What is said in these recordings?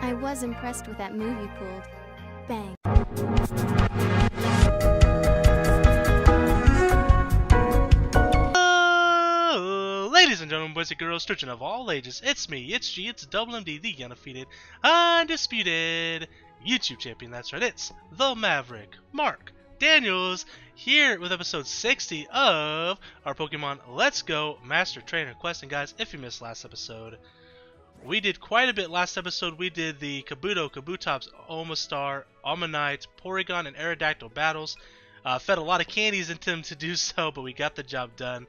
I was impressed with that move you pulled. Bang. Ladies and gentlemen, boys and girls, children of all ages, it's me, it's G, it's Double MD, the undefeated, undisputed YouTube champion. That's right, it's the Maverick, Mark Daniels, here with episode 60 of our Pokemon Let's Go Master Trainer Quest. And guys, if you missed last episode, we did quite a bit last episode. We did the Kabuto, Kabutops, Omastar, Ammonite, Porygon, and Aerodactyl battles. Fed a lot of candies into them to do so, but we got the job done.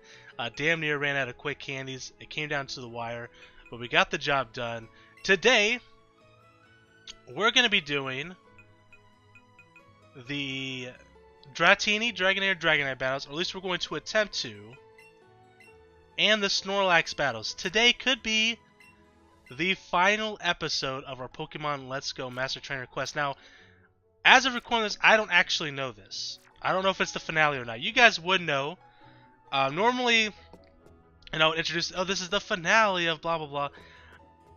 Damn near ran out of quick candies. It came down to the wire, but we got the job done. Today, we're going to be doing the Dratini, Dragonair, Dragonite battles, or at least we're going to attempt to, and the Snorlax battles. Today could be the final episode of our Pokemon Let's Go Master Trainer Quest. Now, as of recording this, I don't actually know this. I don't know if it's the finale or not. You guys would know. Normally, and I would introduce, oh, this is the finale of blah, blah, blah.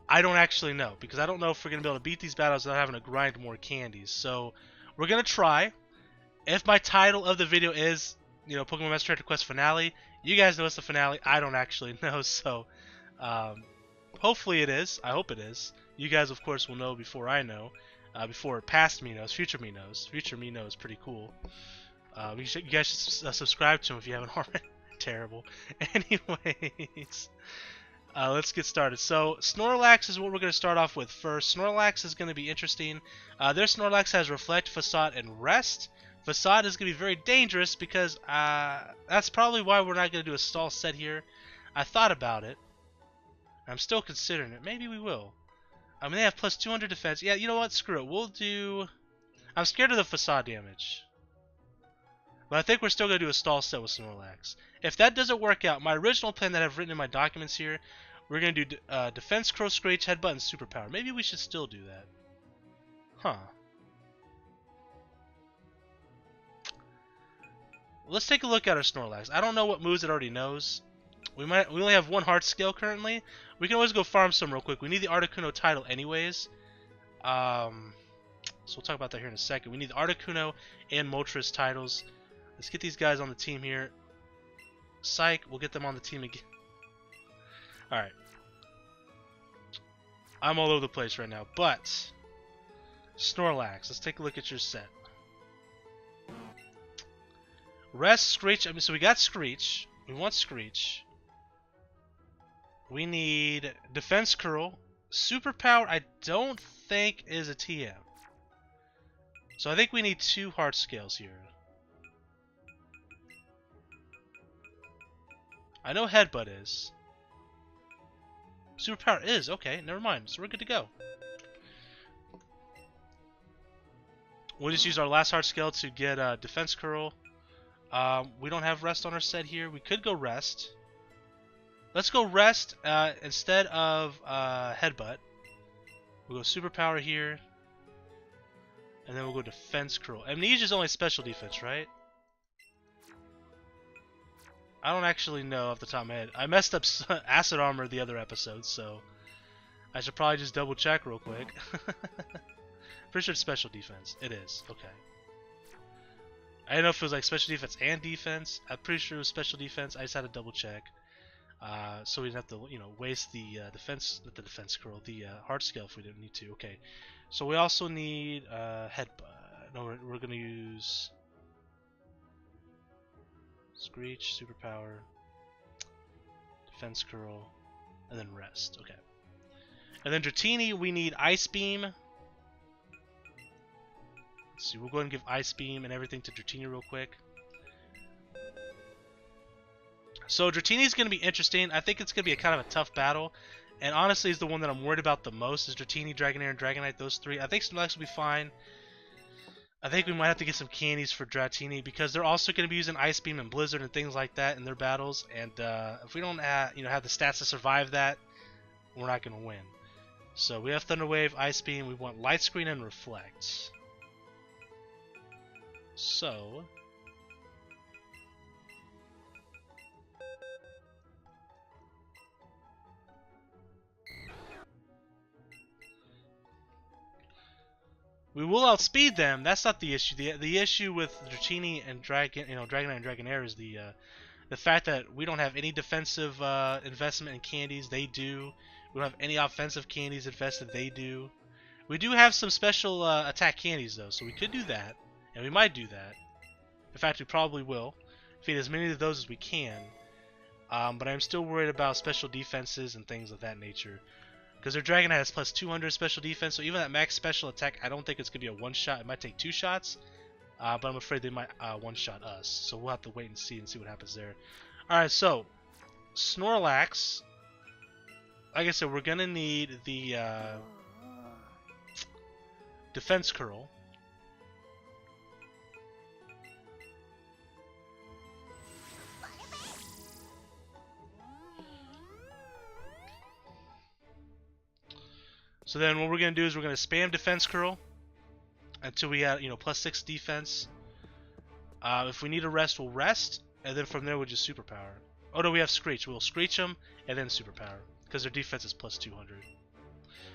I don't actually know, because I don't know if we're going to be able to beat these battles without having to grind more candies. So, we're going to try. If my title of the video is, Pokemon Master Trainer Quest Finale, you guys know it's the finale. I don't actually know, so hopefully it is. I hope it is. You guys, of course, will know before I know. Before past me knows, future me knows. Future me knows pretty cool. You guys should subscribe to him if you haven't already. Terrible. Anyways, let's get started. So, Snorlax is what we're going to start off with first. Snorlax is going to be interesting. Their Snorlax has Reflect, Facade, and Rest. Facade is going to be very dangerous because that's probably why we're not going to do a stall set here. I thought about it. I'm still considering it. Maybe we will. I mean, they have plus 200 defense. Yeah, you know what? Screw it. We'll do... I'm scared of the Facade damage. But I think we're still going to do a stall set with Snorlax. If that doesn't work out, my original plan that I've written in my documents here, we're going to do Defense, Crow, Scratch, Headbutt, and Superpower. Maybe we should still do that. Huh. Let's take a look at our Snorlax. I don't know what moves it already knows. We only have one Heart Scale currently. We can always go farm some real quick. We need the Articuno title anyways. So we'll talk about that here in a second. We need the Articuno and Moltres titles. Let's get these guys on the team here. Psych, we'll get them on the team again. Alright. I'm all over the place right now, but Snorlax, let's take a look at your set. Rest, Screech, so we got Screech. We want Screech. We need Defense Curl. Superpower, I don't think is a TM. So I think we need 2 Heart Scales here. I know Headbutt is. Superpower is. Okay, never mind. So we're good to go. We'll just use our last Heart Scale to get Defense Curl. We don't have Rest on our set here. We could go Rest. Let's go Rest instead of Headbutt. We'll go Superpower here. And then we'll go Defense Curl. Amnesia is only special defense, right? I don't actually know off the top of my head. I messed up Acid Armor the other episode, so I should probably just double check real quick. Pretty sure it's special defense. It is. Okay. I didn't know if it was like special defense and defense. I'm pretty sure it was special defense. I just had to double check. So we didn't have to, waste the defense curl, the Heart Scale if we didn't need to. Okay. So we also need Headbutt. No, we're gonna use Screech, Superpower, Defense Curl, and then Rest. Okay. And then Dratini, we need Ice Beam. Let's see, we'll go ahead and give Ice Beam and everything to Dratini real quick. So Dratini is going to be interesting. I think it's going to be a kind of a tough battle. And honestly, is the one that I'm worried about the most is Dratini, Dragonair, and Dragonite, those 3. I think Snorlax will be fine. I think we might have to get some candies for Dratini because they're also going to be using Ice Beam and Blizzard and things like that in their battles. And if we don't have the stats to survive that, we're not going to win. So we have Thunder Wave, Ice Beam. We want Light Screen and Reflect. So We will outspeed them. That's not the issue. The issue with Dratini and Dragonite and Dragonair is the fact that we don't have any defensive investment in candies. They do. We don't have any offensive candies invested. They do. We do have some special attack candies though, so we could do that, and we might do that. In fact, we probably will feed as many of those as we can. But I'm still worried about special defenses and things of that nature. Because their Dragonite has plus 200 special defense, so even at max special attack, I don't think it's going to be a one-shot. It might take 2 shots, but I'm afraid they might one-shot us. So we'll have to wait and see what happens there. Alright, so Snorlax, like I said, we're going to need the Defense Curl. So then what we're going to do is we're going to spam Defense Curl until we have, plus 6 defense. If we need a rest, we'll rest, and then from there we'll just Superpower. Oh no, we have Screech. We'll Screech them, and then Superpower, because their defense is plus 200.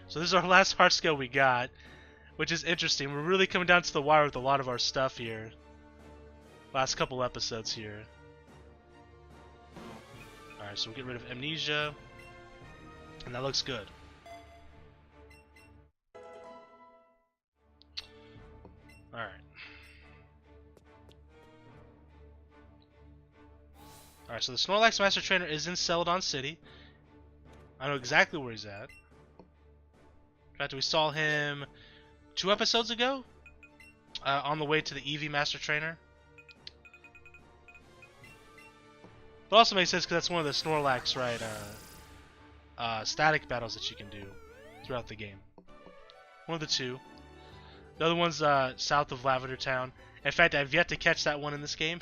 So this is our last heart scale we got, which is interesting. We're really coming down to the wire with a lot of our stuff here. Last couple episodes here. Alright, so we'll get rid of Amnesia, and that looks good. Alright. Alright, so the Snorlax Master Trainer is in Celadon City. I know exactly where he's at. In fact, we saw him 2 episodes ago on the way to the Eevee Master Trainer. But also makes sense because that's one of the Snorlax, right, static battles that you can do throughout the game. One of the 2. The other one's south of Lavender Town. In fact, I've yet to catch that one in this game.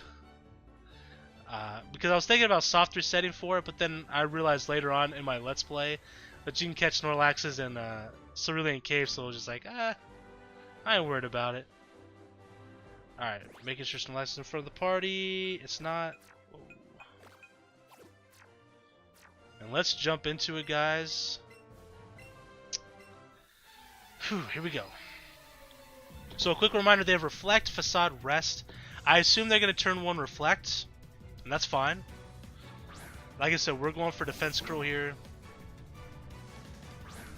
Because I was thinking about soft resetting for it, but then I realized later on in my Let's Play that you can catch Snorlaxes in Cerulean Cave, so I was just like, I ain't worried about it. Alright, making sure Snorlax is in front of the party. It's not. Whoa. And let's jump into it, guys. Whew, here we go. So a quick reminder, they have Reflect, Facade, Rest. I assume they're going to turn 1 Reflect, and that's fine. Like I said, we're going for Defense Curl here.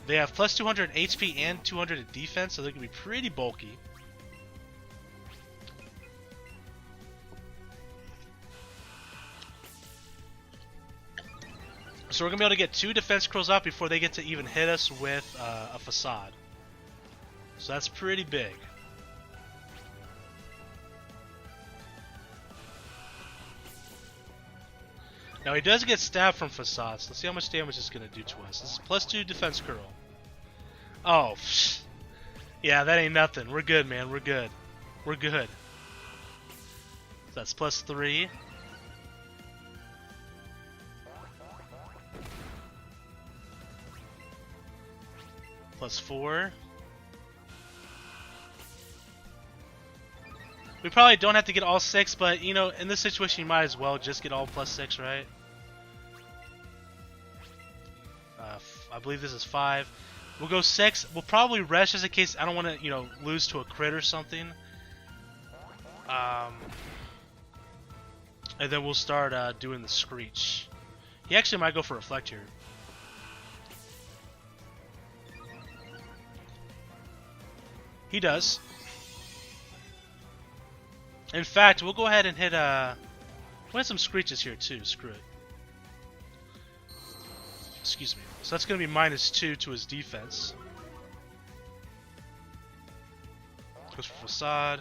They have plus 200 HP and 200 in defense, so they're going to be pretty bulky. So we're going to be able to get 2 Defense Curls out before they get to even hit us with a Facade. So that's pretty big. Now he does get stabbed from Facades. Let's see how much damage it's going to do to us. This is plus 2 Defense Curl. Oh, psh. Yeah, that ain't nothing. We're good, man. We're good. We're good. So that's plus 3. Plus 4. We probably don't have to get all 6, but in this situation you might as well just get all plus 6, right? I believe this is 5. We'll go 6. We'll probably rest just in case I don't want to, lose to a crit or something. And then we'll start doing the Screech. He actually might go for Reflect here. He does. In fact, we'll go ahead and hit we'll hit some Screeches here too. Screw it. Excuse me. So that's going to be minus 2 to his defense. Goes for Facade.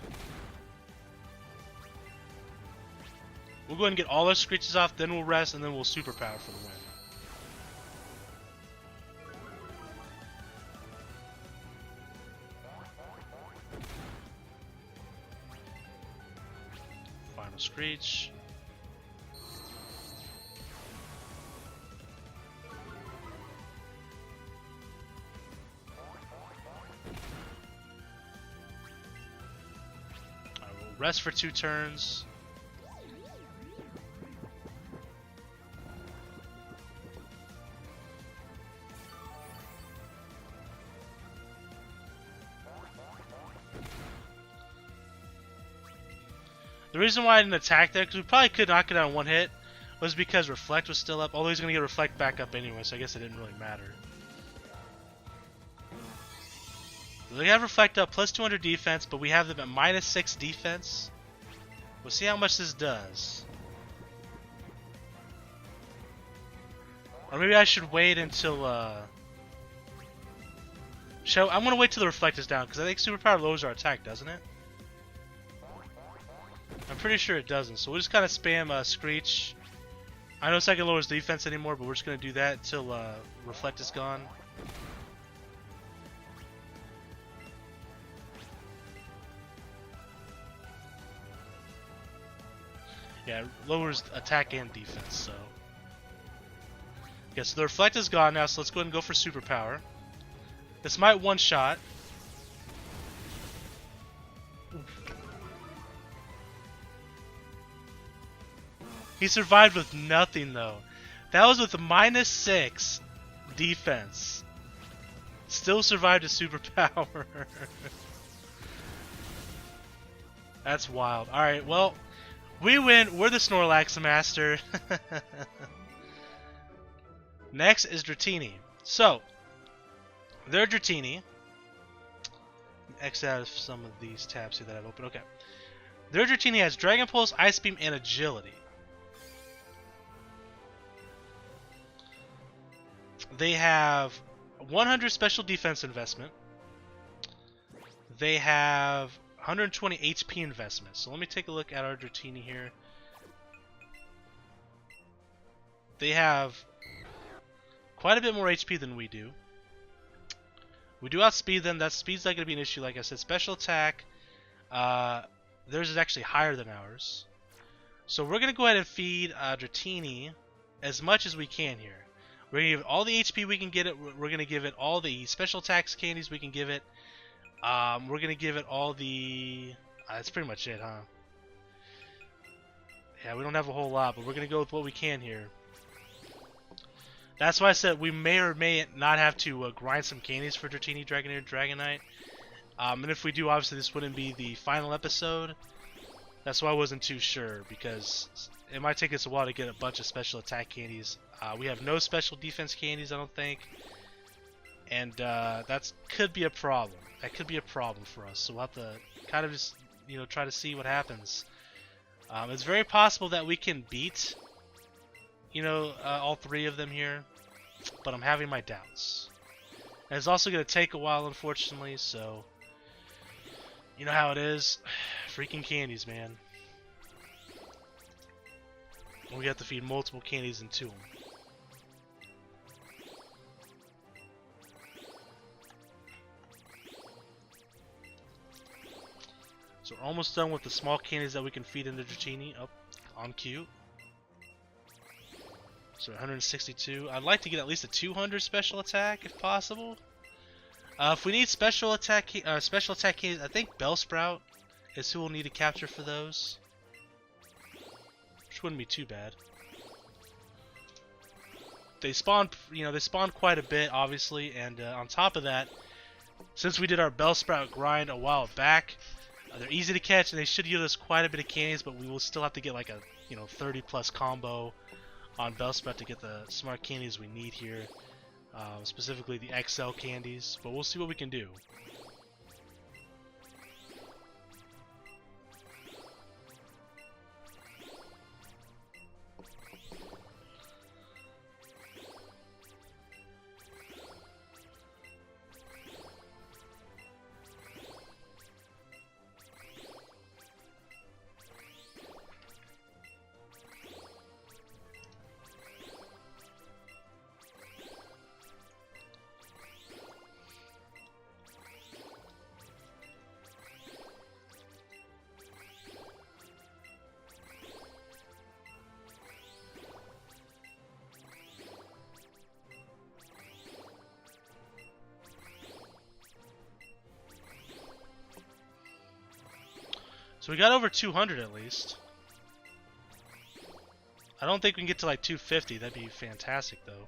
We'll go ahead and get all our Screeches off, then we'll rest, and then we'll Superpower for the win. Final Screech. Rest for 2 turns. The reason why I didn't attack there, because we probably could knock it out in one hit, was because Reflect was still up. Although he's going to get Reflect back up anyway, so I guess it didn't really matter. They have Reflect up, plus 200 defense, but we have them at minus 6 defense. We'll see how much this does. Or maybe I should wait until, I'm going to wait till the Reflect is down, because I think Superpower lowers our attack, doesn't it? I'm pretty sure it doesn't, so we'll just kind of spam Screech. I know second lowers defense anymore, but we're just going to do that until Reflect is gone. Yeah, it lowers attack and defense, so. Yeah, so the Reflect is gone now, so let's go ahead and go for Superpower. This might one-shot. He survived with nothing, though. That was with a minus 6 defense. Still survived a Superpower. That's wild. Alright, well, we win. We're the Snorlax Master. Next is Dratini. So, their Dratini. X out of some of these tabs here that I've opened. Okay. Their Dratini has Dragon Pulse, Ice Beam, and Agility. They have 100 special defense investment. They have 120 HP investment. So let me take a look at our Dratini here. They have quite a bit more HP than we do. We do outspeed them. That speed's not going to be an issue. Like I said, special attack, theirs is actually higher than ours. So we're going to go ahead and feed Dratini as much as we can here. We're going to give it all the HP we can get it. We're going to give it all the special attacks candies we can give it. We're going to give it all the... that's pretty much it, huh? Yeah, we don't have a whole lot, but we're going to go with what we can here. That's why I said we may or may not have to grind some candies for Dratini, Dragonair, Dragonite. And if we do, obviously this wouldn't be the final episode. That's why I wasn't too sure, because it might take us a while to get a bunch of special attack candies. We have no special defense candies, I don't think. And that could be a problem. That could be a problem for us. So we'll have to kind of just, try to see what happens. It's very possible that we can beat, all three of them here. But I'm having my doubts. And it's also going to take a while, unfortunately, so... You know how it is. Freaking candies, man. We have to feed multiple candies into them. So we're almost done with the small candies that we can feed into Dratini. Up on cue. So 162. I'd like to get at least a 200 special attack if possible. If we need special attack candies, I think Bellsprout is who we'll need to capture for those. Which wouldn't be too bad. They spawn, they spawn quite a bit, obviously, and on top of that, since we did our Bellsprout grind a while back, they're easy to catch and they should yield us quite a bit of candies, but we will still have to get like a 30 plus combo on Bellsprout to get the smart candies we need here, specifically the XL candies, but we'll see what we can do. So we got over 200 at least. I don't think we can get to like 250. That'd be fantastic though.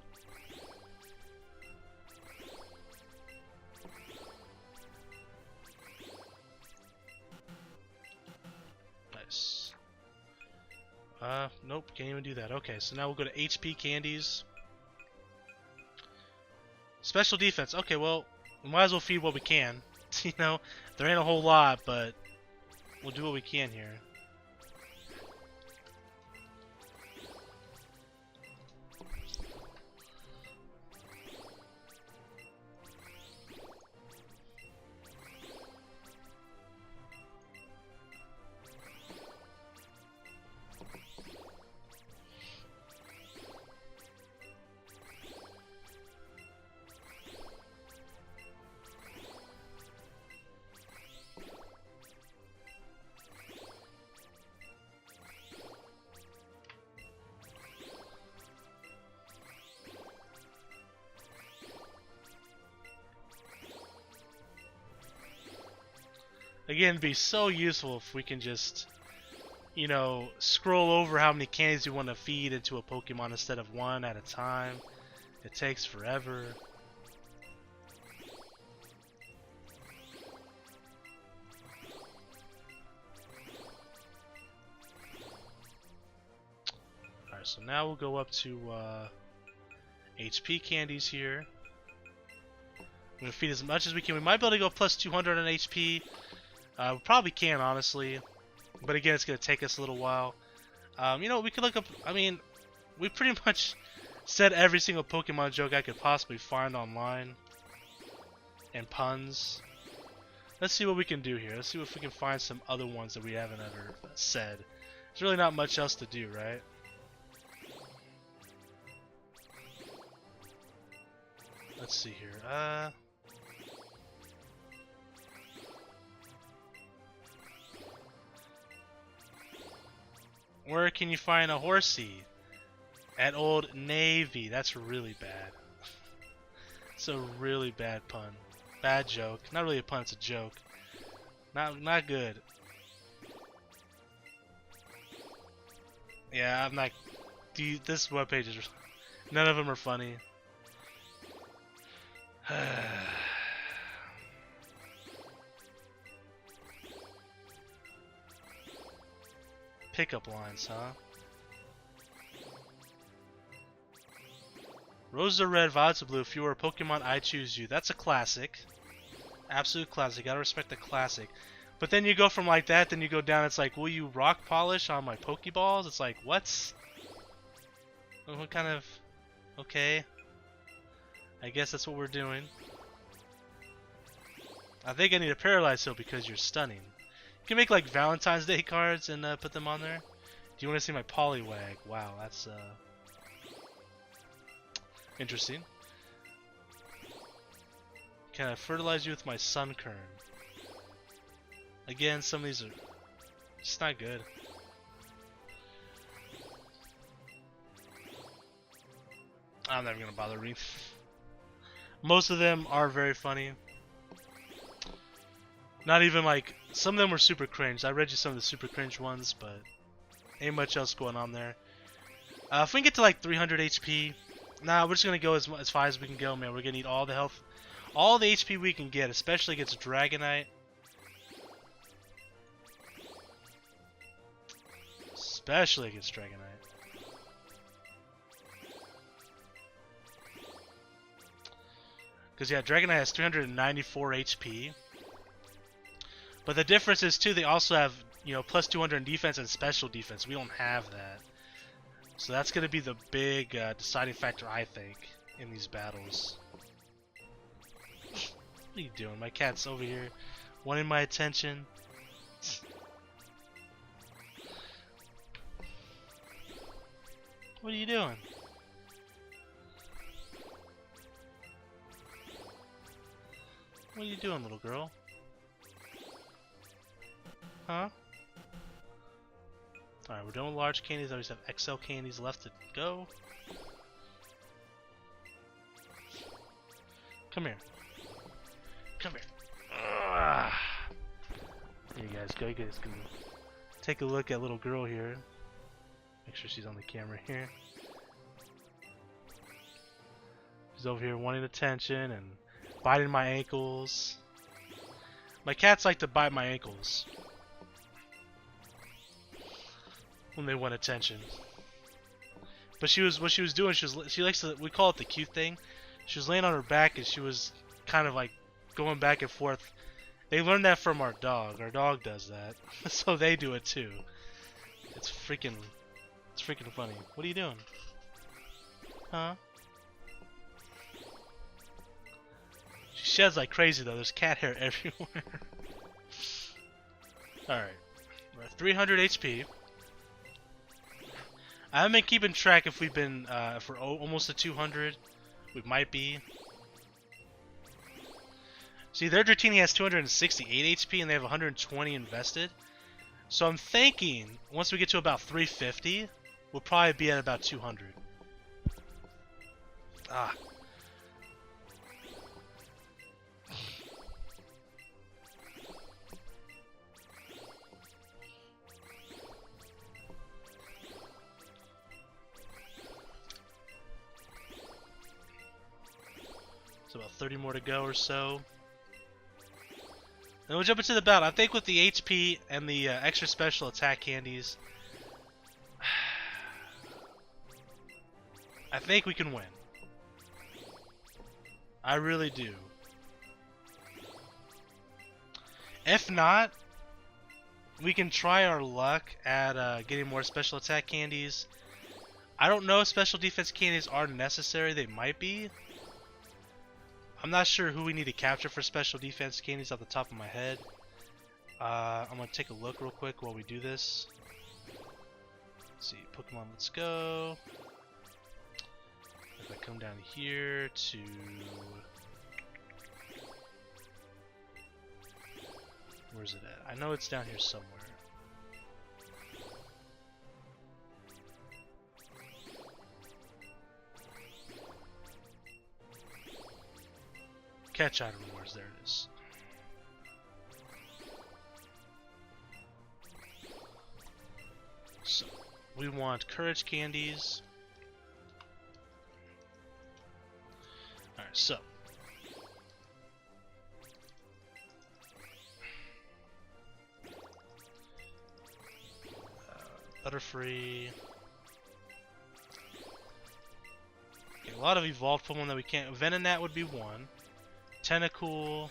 Nice. Nope, can't even do that. Okay, so now we'll go to HP candies. Special defense. Okay, well, we might as well feed what we can. You know, there ain't a whole lot, but we'll do what we can here. Again, it'd be so useful if we can just, you know, scroll over how many candies you want to feed into a Pokemon instead of one at a time. It takes forever. Alright, so now we'll go up to HP candies here. I'm going to feed as much as we can. We might be able to go plus 200 on HP. We probably can, honestly. But again, it's going to take us a little while. You know, we could look up... I mean, we pretty much said every single Pokemon joke I could possibly find online. And puns. Let's see what we can do here. Let's see if we can find some other ones that we haven't ever said. There's really not much else to do, right? Let's see here. Where can you find a horsey? At Old Navy. That's really bad. It's a really bad pun. Bad joke. Not really a pun, it's a joke. Not good. Yeah, I'm not... This webpage is... None of them are funny. Pickup lines, huh? Roses are red, violets are blue. If you were a Pokemon, I choose you. That's a classic. Absolute classic. Gotta respect the classic. But then you go from like that, then you go down, it's like, will you rock polish on my Pokeballs? It's like, what? What kind of... Okay. I guess that's what we're doing. I think I need a Paralyze Hill because you're stunning. You can make like Valentine's Day cards and put them on there. Do you want to see my Poliwag? Wow, that's interesting. Can I fertilize you with my Sunkern? Again, some of these are just not good. I'm never gonna bother reading. Most of them are very funny. Not even like, some of them were super cringe. I read you some of the super cringe ones, but ain't much else going on there. If we can get to like 300 HP, nah, we're just gonna go as far as we can go, man. We're gonna need all the health, all the HP we can get, especially against Dragonite. Especially against Dragonite. Because yeah, Dragonite has 394 HP. But the difference is too, they also have, you know, plus 200 in defense and special defense. We don't have that. So that's going to be the big deciding factor, I think, in these battles. What are you doing? My cat's over here wanting my attention. What are you doing? What are you doing, little girl? Huh? Alright, we're done with large candies. I just have XL candies left to go. Come here. Come here. Ugh. Here you guys go. You guys can take a look at little girl here. Make sure she's on the camera here. She's over here wanting attention and biting my ankles. My cats like to bite my ankles. when they want attention. But what she was doing, she likes to, we call it the cute thing. She was laying on her back and she was kind of like going back and forth. They learned that from our dog. Our dog does that, so they do it too. It's freaking funny. What are you doing? Huh? She sheds like crazy though. There's cat hair everywhere. Alright. We're at 300 HP. I haven't been keeping track if we've been, if we're almost at 200. We might be. See, their Dratini has 268 HP and they have 120 invested. So I'm thinking, once we get to about 350, we'll probably be at about 200. Ah. So about 30 more to go or so. And we'll jump into the battle. I think with the HP and the extra special attack candies, I think we can win. I really do. If not, we can try our luck at getting more special attack candies. I don't know if special defense candies are necessary. They might be. I'm not sure who we need to capture for special defense candies off the top of my head. I'm going to take a look real quick while we do this. Let's see, Pokemon, let's go. If I come down here to... Where's it at? I know it's down here somewhere. Catch item rewards, there it is. So, we want courage candies. Alright, so. Butterfree. Okay, a lot of evolved Pokemon that we can't. Venonat would be one. Tentacool,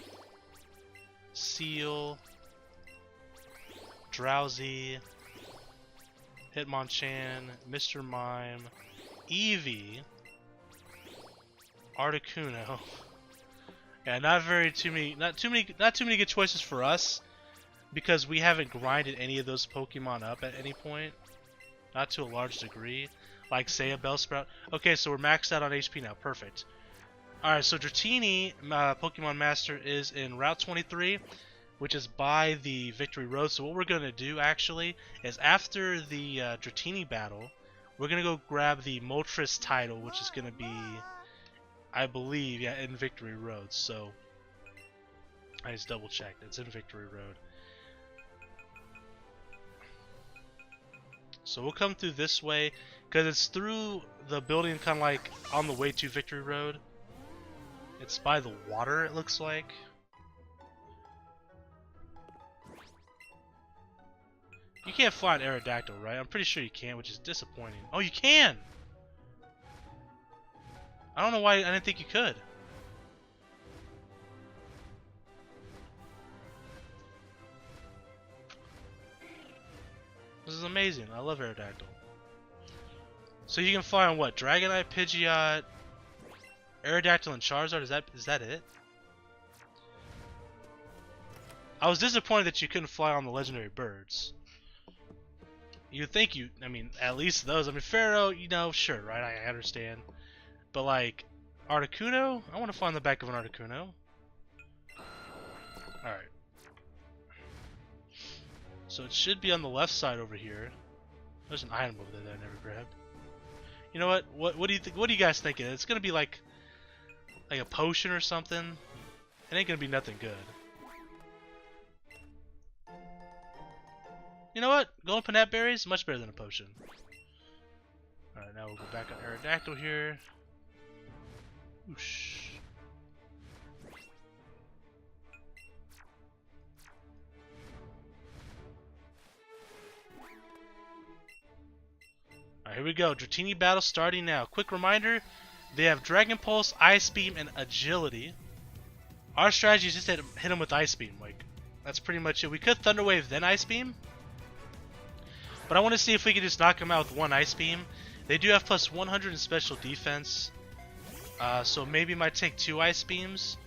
Seal, Drowsy, Hitmonchan, Mr. Mime, Eevee, Articuno. Yeah, not too many good choices for us because we haven't grinded any of those Pokemon up at any point, not to a large degree. Like say a Bellsprout. Okay, so we're maxed out on HP now. Perfect. Alright, so Dratini, Pokemon Master, is in Route 23, which is by the Victory Road. So what we're going to do, actually, is after the Dratini battle, we're going to go grab the Moltres title, which is going to be, I believe, yeah, in Victory Road. So, I just double-checked. It's in Victory Road. So we'll come through this way, because it's through the building kind of like on the way to Victory Road. It's by the water, it looks like. You can't fly an Aerodactyl, right? I'm pretty sure you can, which is disappointing. Oh, you can! I don't know why I didn't think you could. This is amazing. I love Aerodactyl. So you can fly on what? Dragonite, Pidgeot, Aerodactyl, and Charizard? Is that it? I was disappointed that you couldn't fly on the legendary birds. You'd think I mean, at least those. I mean, Pharaoh, you know, sure, right? I understand. But, like, Articuno? I want to fly on the back of an Articuno. Alright. So it should be on the left side over here. There's an item over there that I never grabbed. You know what? What do you think? What do you guys think? It's gonna be like a potion or something. It ain't gonna be nothing good. You know what? Golden Panette Berries, much better than a potion. Alright, now we'll go back on Aerodactyl here. Whoosh. Here we go. Dratini battle starting now. Quick reminder, they have Dragon Pulse, Ice Beam, and Agility. Our strategy is just to hit him with Ice Beam. Like, that's pretty much it. We could Thunder Wave then Ice Beam, but I want to see if we can just knock him out with one Ice Beam. They do have plus 100 in special defense, so maybe might take 2 Ice Beams.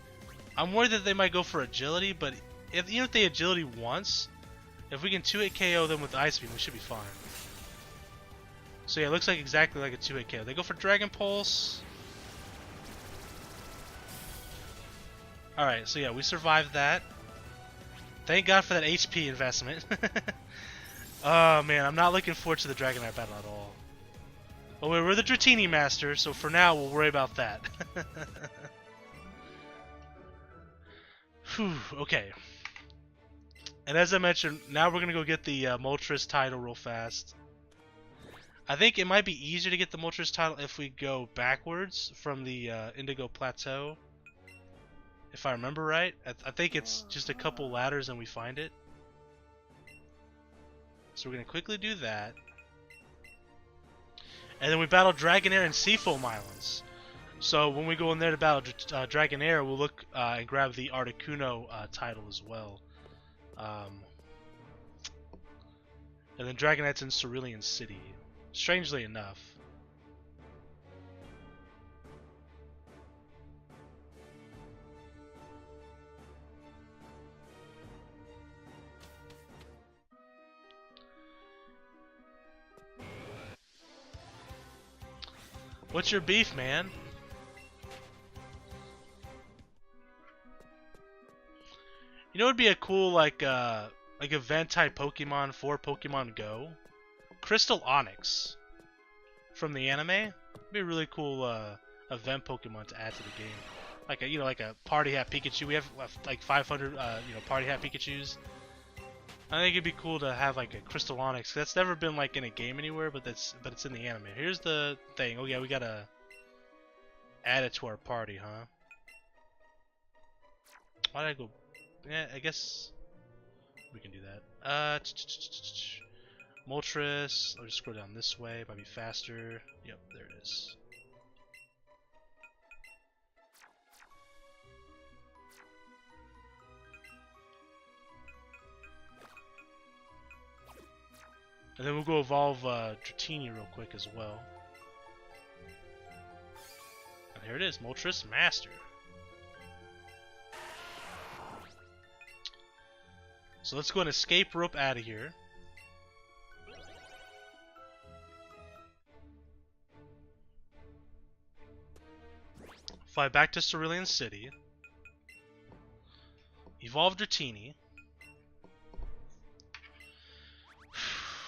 I'm worried that they might go for Agility, but even if they Agility once, if we can 2-hit KO them with Ice Beam, we should be fine. So yeah, it looks like exactly like a 2-hit KO. They go for Dragon Pulse. Alright, so yeah, we survived that. Thank God for that HP investment. Oh man, I'm not looking forward to the Dragonite battle at all. But we're the Dratini Master, so for now we'll worry about that. Whew, okay. And as I mentioned, now we're going to go get the Moltres title real fast. I think it might be easier to get the Moltres title if we go backwards from the Indigo Plateau. If I remember right. I think it's just a couple ladders and we find it. So we're going to quickly do that. And then we battle Dragonair and Seafoam Islands. So when we go in there to battle Dragonair, we'll look and grab the Articuno title as well. And then Dragonite's in Cerulean City. Strangely enough. What's your beef, man? You know, it'd be a cool like event type Pokemon for Pokemon Go. Crystal Onyx from the anime. It'd be a really cool event Pokemon to add to the game. Like a like a Party Hat Pikachu. We have like 500 Party Hat Pikachus. I think it'd be cool to have like a Crystal Onyx. That's never been like in a game anywhere, but it's in the anime. Here's the thing. Oh yeah, we gotta add it to our party, huh? Why did I go? Yeah, I guess we can do that. Moltres. I'll just scroll down this way. Might be faster. Yep, there it is. And then we'll go evolve Dratini real quick as well. And here it is, Moltres Master. So let's go and escape rope out of here. Fly back to Cerulean City. Evolve Dratini.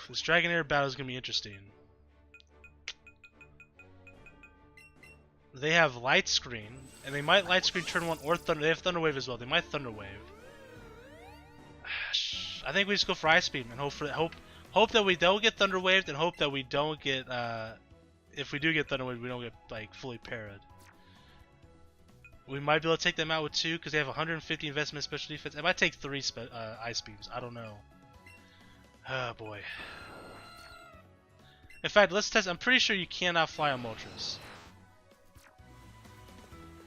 This Dragonair battle is going to be interesting. They have Light Screen, and they might Light Screen turn 1 or Thunder. They have Thunder Wave as well. They might Thunder Wave. I think we just go for Ice Beam and hope that we don't get Thunder Waved, and hope that we don't get if we do get Thunder Waved, we don't get like fully parried. We might be able to take them out with 2 because they have 150 investment special defense. It might take 3 Ice Beams. I don't know. Oh boy. In fact, let's test. I'm pretty sure you cannot fly on Moltres.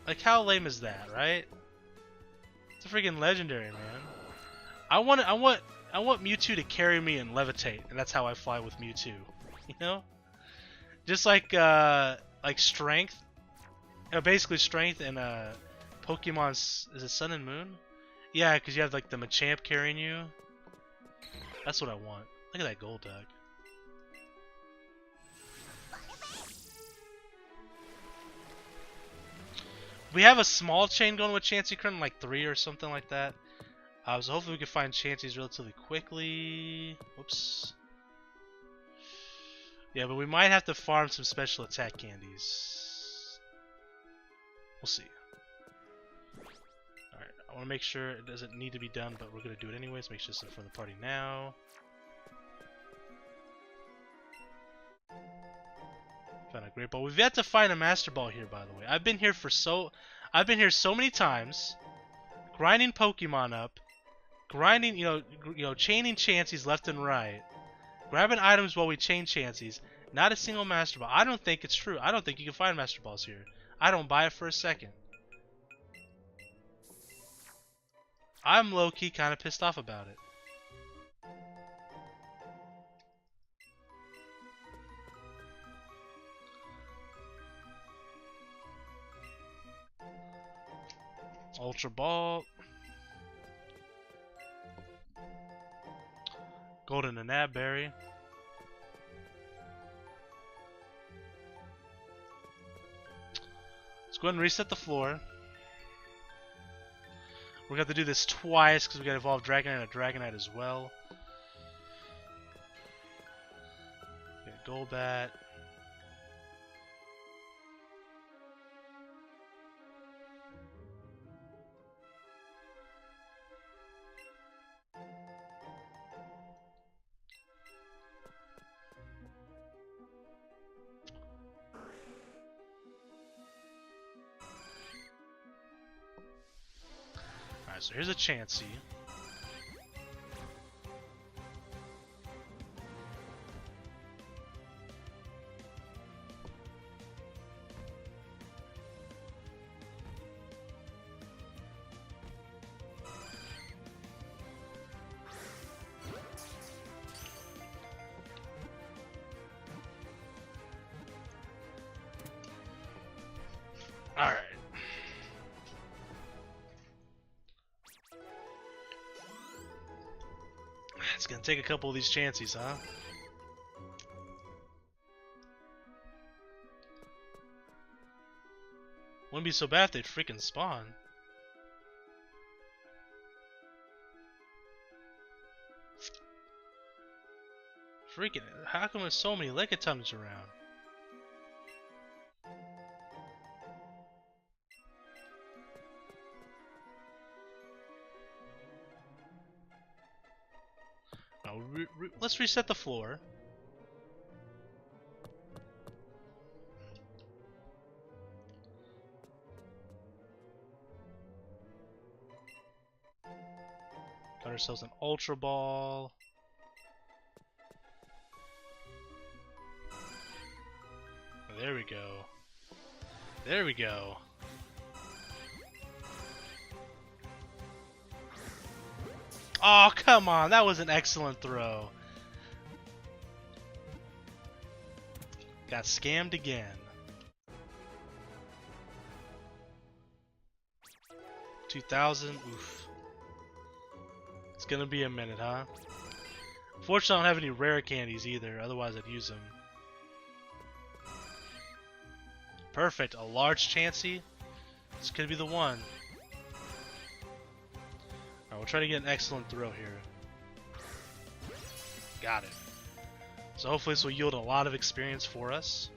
Like, how lame is that, right? It's a freaking legendary, man. I want Mewtwo to carry me and levitate, and that's how I fly with Mewtwo. You know, just like strength. Basically strength and Pokemon's, is it Sun and Moon? Yeah, because you have like the Machamp carrying you. That's what I want. Look at that Golduck. We have a small chain going with Chansey Current, like 3 or something like that. So hopefully we can find Chanseys relatively quickly. Whoops. Yeah, but we might have to farm some special attack candies. We'll see. Alright, I want to make sure it doesn't need to be done, but we're going to do it anyways. Make sure it's in front of the party now. Found a great ball. We've yet to find a Master Ball here, by the way. I've been here so many times, grinding Pokemon up, grinding, chaining Chanseys left and right, grabbing items while we chain Chanseys, Not a single Master Ball. I don't think it's true. I don't think you can find Master Balls here. I don't buy it for a second. I'm low-key kind of pissed off about it. Ultra Ball. Golden Anab Berry. Let's go ahead and reset the floor. We're going to have to do this twice because we got to evolve Dragonite and a Dragonite as well. Okay, Golbat. Alright, so here's a Chansey. Alright. It's gonna take a couple of these Chanseys, huh? Wouldn't be so bad if they'd freaking spawn. Freaking, how come there's so many Lickitungs around? No, let's reset the floor. Got ourselves an Ultra Ball. There we go. There we go. Oh, come on. That was an excellent throw. Got scammed again. 2,000. Oof. It's gonna be a minute, huh? Fortunately, I don't have any rare candies either. Otherwise, I'd use them. Perfect. A large Chansey. This could be the one. Alright, we'll try to get an excellent throw here. Got it. So hopefully this will yield a lot of experience for us.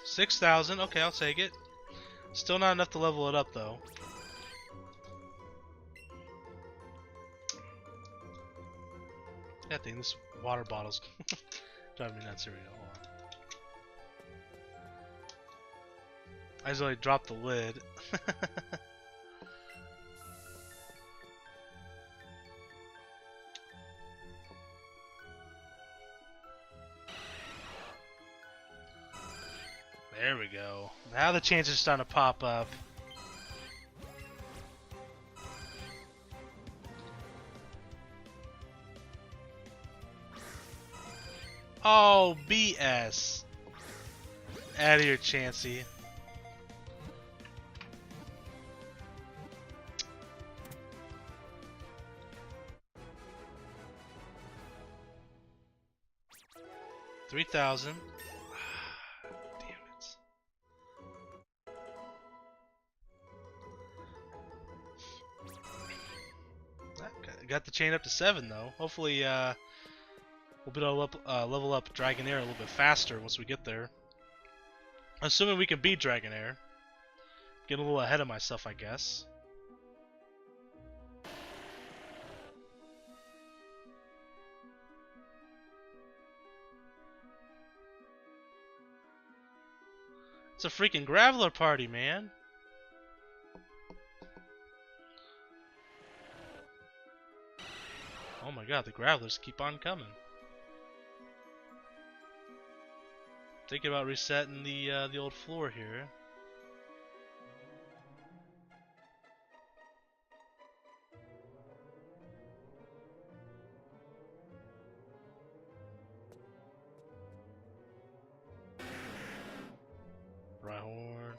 $6,000. Okay, I'll take it. Still not enough to level it up, though. God dang, this water bottle's driving me nuts here. Hold on. I just only dropped the lid. There we go. Now the chances are starting to pop up. Oh, BS. Out of here, Chansey. $3,000. Damn it. Got the chain up to 7 though. Hopefully, we'll be able to level up Dragonair a little bit faster once we get there. Assuming we can beat Dragonair. Getting a little ahead of myself, I guess. It's a freaking Graveler party, man. my god, the Gravelers keep on coming. Thinking about resetting the old floor here. Rhyhorn.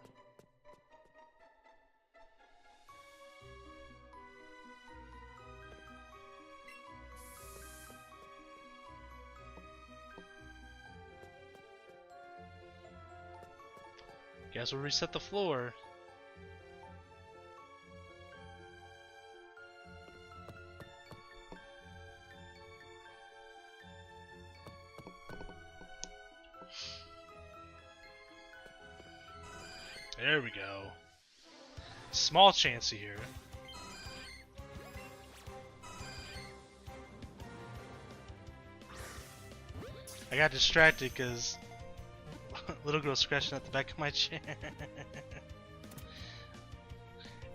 Guess we'll reset the floor. There we go. Small chancey here. I got distracted because little girl scratching at the back of my chair.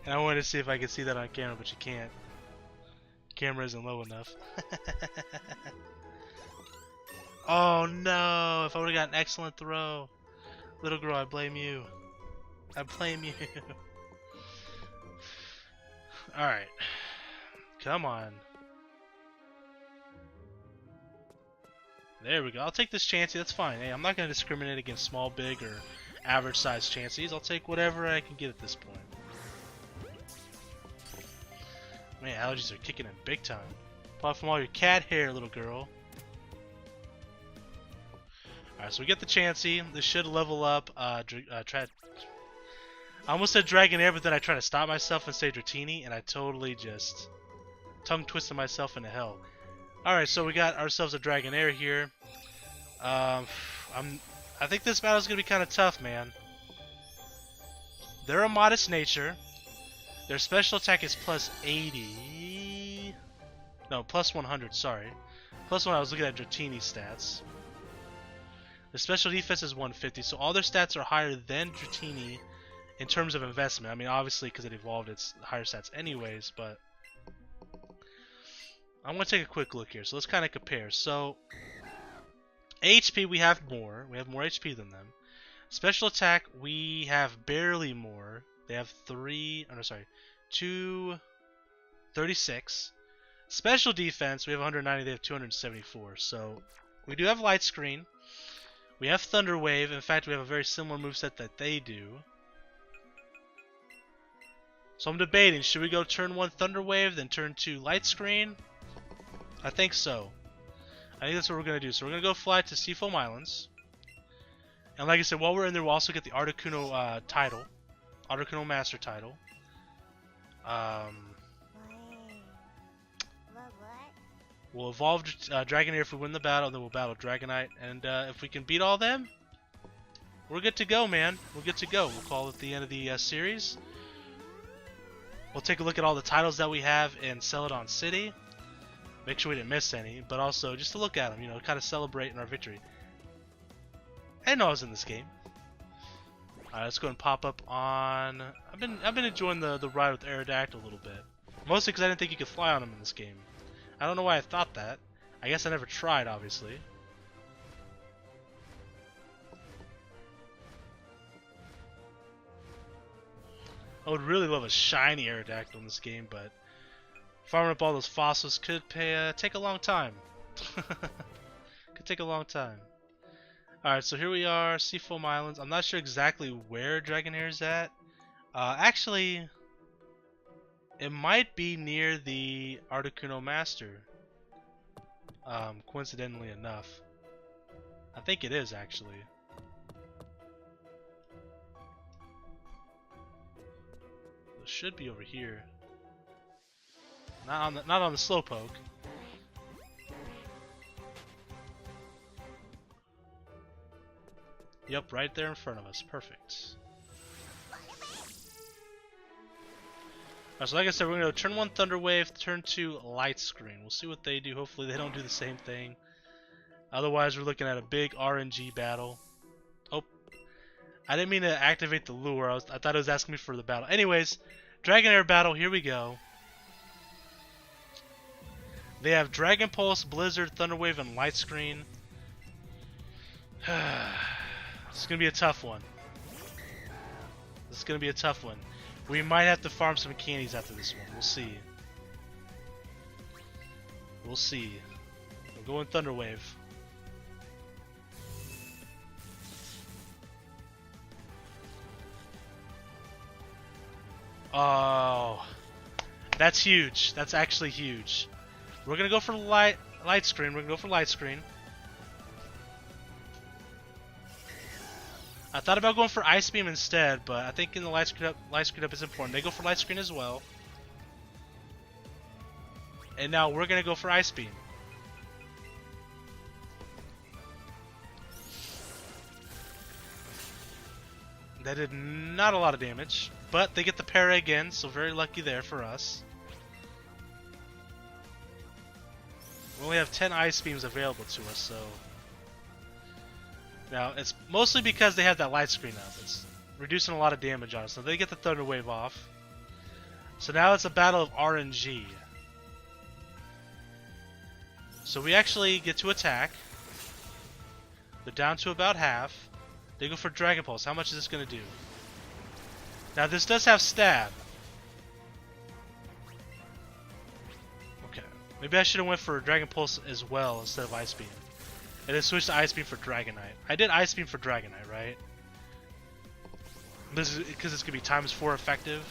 And I wanted to see if I could see that on camera, but you can't. The camera isn't low enough. Oh no! If I would have got an excellent throw. Little girl, I blame you. I blame you. Alright. Come on. There we go. I'll take this Chansey. That's fine. Hey, I'm not going to discriminate against small, big, or average size Chanseys. I'll take whatever I can get at this point. Man, allergies are kicking in big time. Apart from all your cat hair, little girl. Alright, so we get the Chansey. This should level up. I almost said Dragonair, but then I tried to stop myself and say Dratini, and I totally just tongue-twisted myself into hell. Alright, so we got ourselves a Dragonair here. I think this battle is going to be kind of tough, man. They're a modest nature. Their special attack is plus 80. No, plus 100, sorry. Plus 1, I was looking at Dratini's stats. The special defense is 150, so all their stats are higher than Dratini in terms of investment. I mean, obviously, because it evolved, it's higher stats anyways, but I'm going to take a quick look here. So let's kind of compare. So, HP, we have more. We have more HP than them. Special attack, we have barely more. They have 236. Special defense, we have 190. They have 274. So, we do have Light Screen. We have Thunder Wave. In fact, we have a very similar moveset that they do. So I'm debating, should we go turn 1 Thunder Wave, then turn 2 Light Screen? I think so. I think that's what we're going to do. So we're going to go fly to Seafoam Islands. And like I said, while we're in there, we'll also get the Articuno title. Articuno Master title. We'll evolve Dragonair if we win the battle, then we'll battle Dragonite. And if we can beat all them, we're good to go, man. We're good to go. We'll call it the end of the series. We'll take a look at all the titles that we have and sell it on City. Make sure we didn't miss any, but also just to look at them, you know, kind of celebrating our victory. I didn't know I was in this game. Alright, let's go and pop up on... I've been enjoying the ride with Aerodactyl a little bit. Mostly because I didn't think you could fly on him in this game. I don't know why I thought that. I guess I never tried, obviously. I would really love a shiny Aerodactyl in this game, but farming up all those fossils could take a long time. Could take a long time. Alright, so here we are, Seafoam Islands. I'm not sure exactly where Dragonair is at. Actually, it might be near the Articuno Master. Coincidentally enough. I think it is, actually. It should be over here. Not on the Slowpoke. Yep, right there in front of us. Perfect. Alright, so like I said, we're going to turn 1 Thunder Wave, turn 2 Light Screen. We'll see what they do. Hopefully they don't do the same thing. Otherwise, we're looking at a big RNG battle. Oh, I didn't mean to activate the lure. I thought it was asking me for the battle. Anyways, Dragonair battle, here we go. They have Dragon Pulse, Blizzard, Thunder Wave, and Light Screen. It's gonna be a tough one. This is gonna be a tough one. We might have to farm some candies after this one. We'll see. We'll see. We're going Thunder Wave. Oh, that's huge. That's actually huge. We're gonna go for light screen. We're gonna go for light screen. I thought about going for Ice Beam instead, but I think in the light screen up is important. They go for light screen as well. And now we're gonna go for Ice Beam. That did not a lot of damage, but they get the para again, so very lucky there for us. We only have 10 Ice Beams available to us, so... Now, it's mostly because they have that light screen up. It's reducing a lot of damage on us, so they get the Thunder Wave off. So now it's a battle of RNG. So we actually get to attack. They're down to about half. They go for Dragon Pulse. How much is this going to do? Now this does have Stab. Okay. Maybe I should have went for Dragon Pulse as well instead of Ice Beam. And then switch to Ice Beam for Dragonite. I did Ice Beam for Dragonite, right? This is because it's going to be ×4 effective.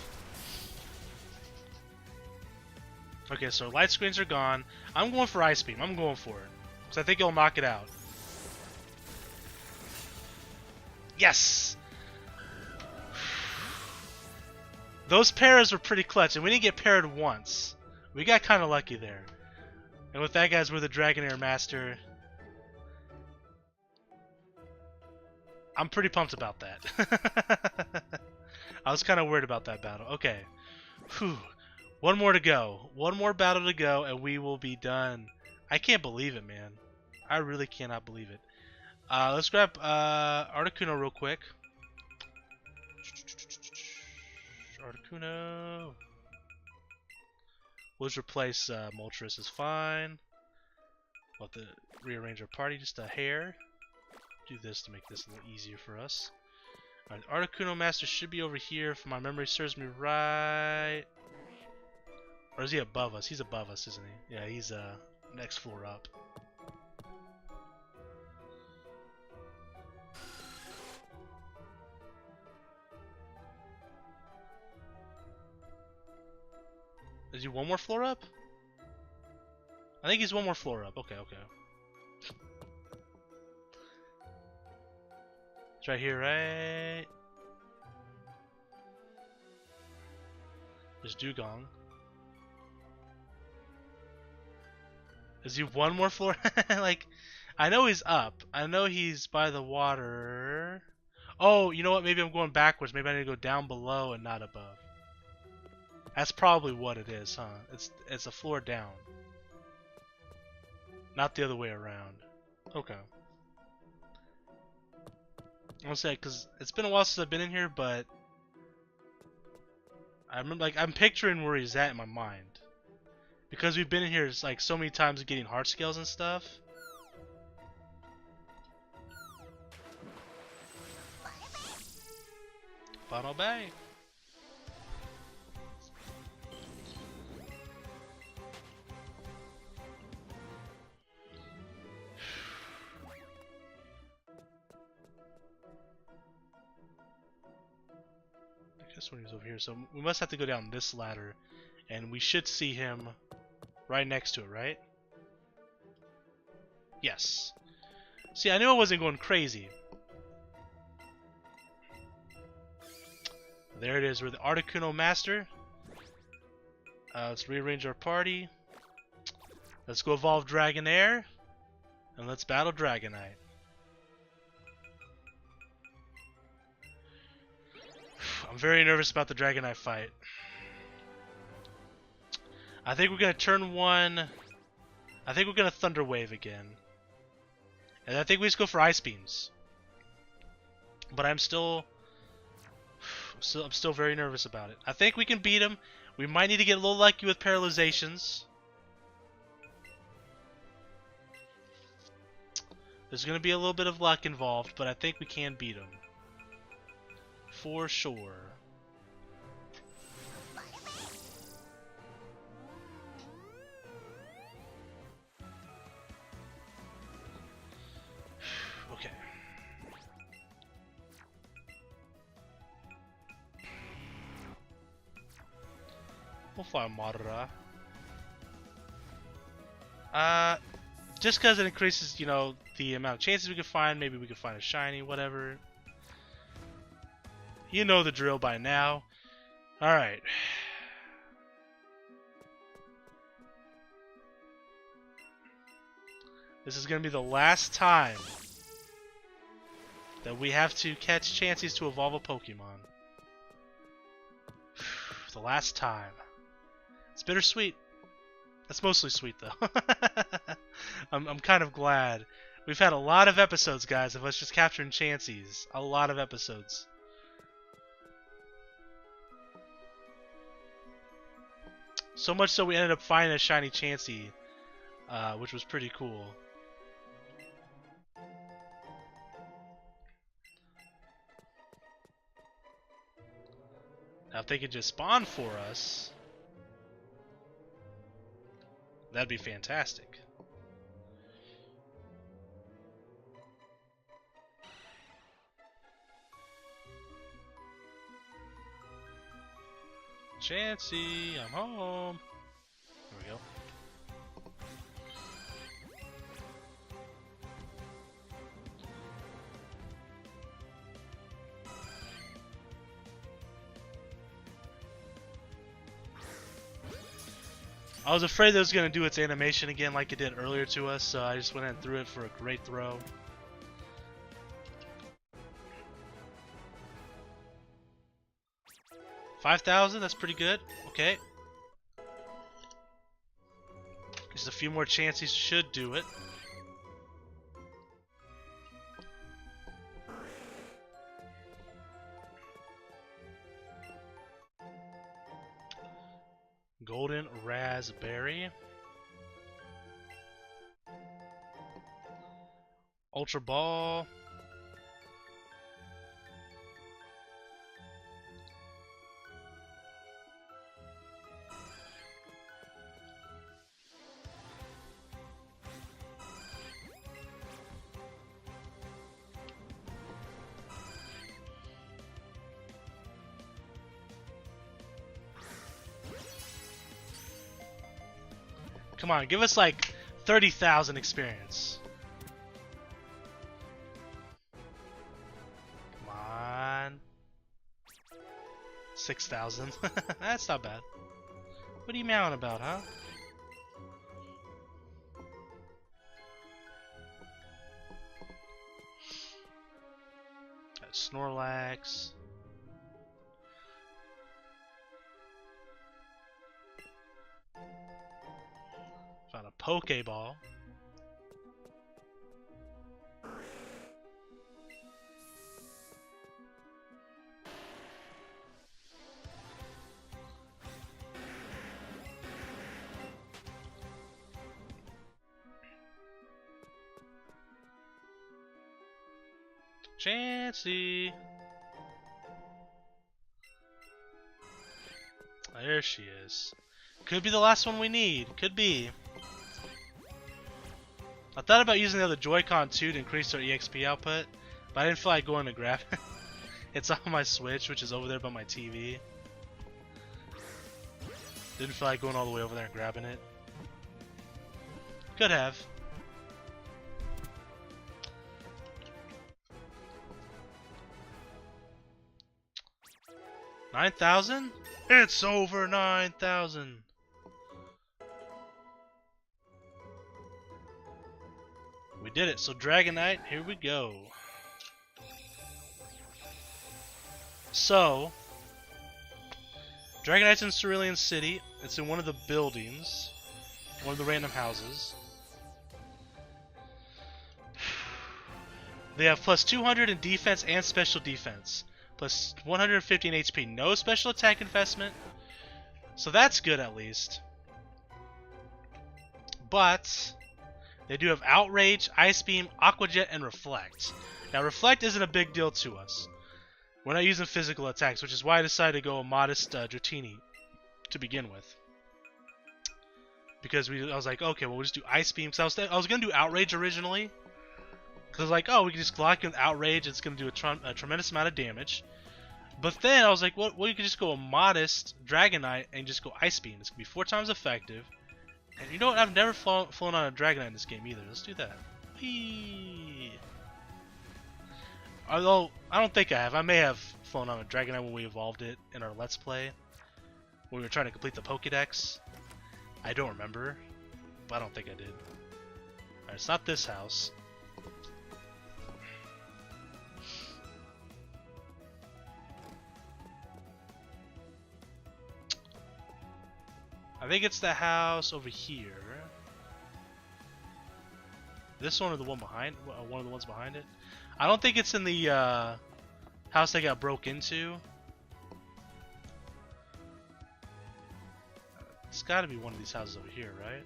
Okay, so light screens are gone. I'm going for Ice Beam. I'm going for it. Because I think it'll knock it out. Yes! Those pairs were pretty clutch, and we didn't get paired once. We got kind of lucky there. And with that, guys, we're the Dragonair Master. I'm pretty pumped about that. I was kind of worried about that battle. Okay. Whew. One more to go. One more battle to go, and we will be done. I can't believe it, man. I really cannot believe it. Let's grab Articuno real quick. Articuno. We'll just replace Moltres is fine. We'll have to rearrange our party just a hair. Do this to make this a little easier for us. Alright, Articuno Master should be over here if my memory serves me right. Or is he above us? He's above us, isn't he? Yeah, he's next floor up. Is he one more floor up? I think he's one more floor up. Okay, okay. It's right here, right? There's Dugong. Is he one more floor? Like, I know he's up. I know he's by the water. Oh, you know what? Maybe I'm going backwards. Maybe I need to go down below and not above. That's probably what it is, huh? It's a floor down. Not the other way around. Okay. I'll say, because it's been a while since I've been in here, but I remember, like, I'm picturing where he's at in my mind. Because we've been in here like so many times getting heart scales and stuff. Final Bay. I guess when he was over here, so we must have to go down this ladder, and we should see him right next to it, right? Yes. See, I knew I wasn't going crazy. There it is. We're the Articuno Master. Let's rearrange our party. Let's go evolve Dragonair. And let's battle Dragonite. I'm very nervous about the Dragonite fight. I think we're going to turn one. I think we're going to Thunder Wave again. And I think we just go for Ice Beams. But I'm still very nervous about it. I think we can beat him. We might need to get a little lucky with paralyzations. There's going to be a little bit of luck involved, but I think we can beat him. For sure. Okay. We'll find Madara. Just because it increases, you know, the amount of chances we can find. Maybe we can find a shiny, whatever. You know the drill by now. Alright. This is going to be the last time that we have to catch chances to evolve a Pokemon. The last time. It's bittersweet. That's mostly sweet, though. I'm kind of glad. We've had a lot of episodes, guys, of us just capturing chances. A lot of episodes. So much so we ended up finding a shiny Chansey, which was pretty cool. Now if they could just spawn for us, that'd be fantastic. Chansey, I'm home. There we go. I was afraid that it was going to do its animation again like it did earlier to us, so I just went ahead and threw it for a great throw. $5,000, that's pretty good. Okay. Just a few more chances should do it. Golden Raspberry. Ultra Ball. Come on, give us like 30,000 experience. Come on. 6,000. That's not bad. What are you meowing about, huh? Got Snorlax. Found a Pokeball. Chansey. There she is. Could be the last one we need. Could be. I thought about using the other Joy-Con too to increase our EXP output, but I didn't feel like going to grab it. It's on my Switch, which is over there by my TV. Didn't feel like going all the way over there and grabbing it. Could have. $9,000? It's over 9,000. We did it. So Dragonite, here we go. So Dragonite's in Cerulean City. It's in one of the buildings, one of the random houses. They have plus 200 in defense and special defense, plus 150 in HP. No special attack investment, so that's good at least. But They do have Outrage, Ice Beam, Aqua Jet, and Reflect. Now, Reflect isn't a big deal to us. We're not using physical attacks, which is why I decided to go a modest Dratini to begin with. Because I was like, okay, well, we'll just do Ice Beam. Because I was going to do Outrage originally. Because I was like, oh, we can just lock in with Outrage. It's going to do a tremendous amount of damage. But then I was like, well, you could just go a modest Dragonite and just go Ice Beam. It's going to be 4 times effective. And you know what? I've never flown on a Dragonite in this game either. Let's do that. Whee! Although, I don't think I have. I may have flown on a Dragonite when we evolved it in our Let's Play. When we were trying to complete the Pokedex. I don't remember. But I don't think I did. Alright, it's not this house. I think it's the house over here. This one or the one behind? One of the ones behind it? I don't think it's in the house that got broke into. It's got to be one of these houses over here, right?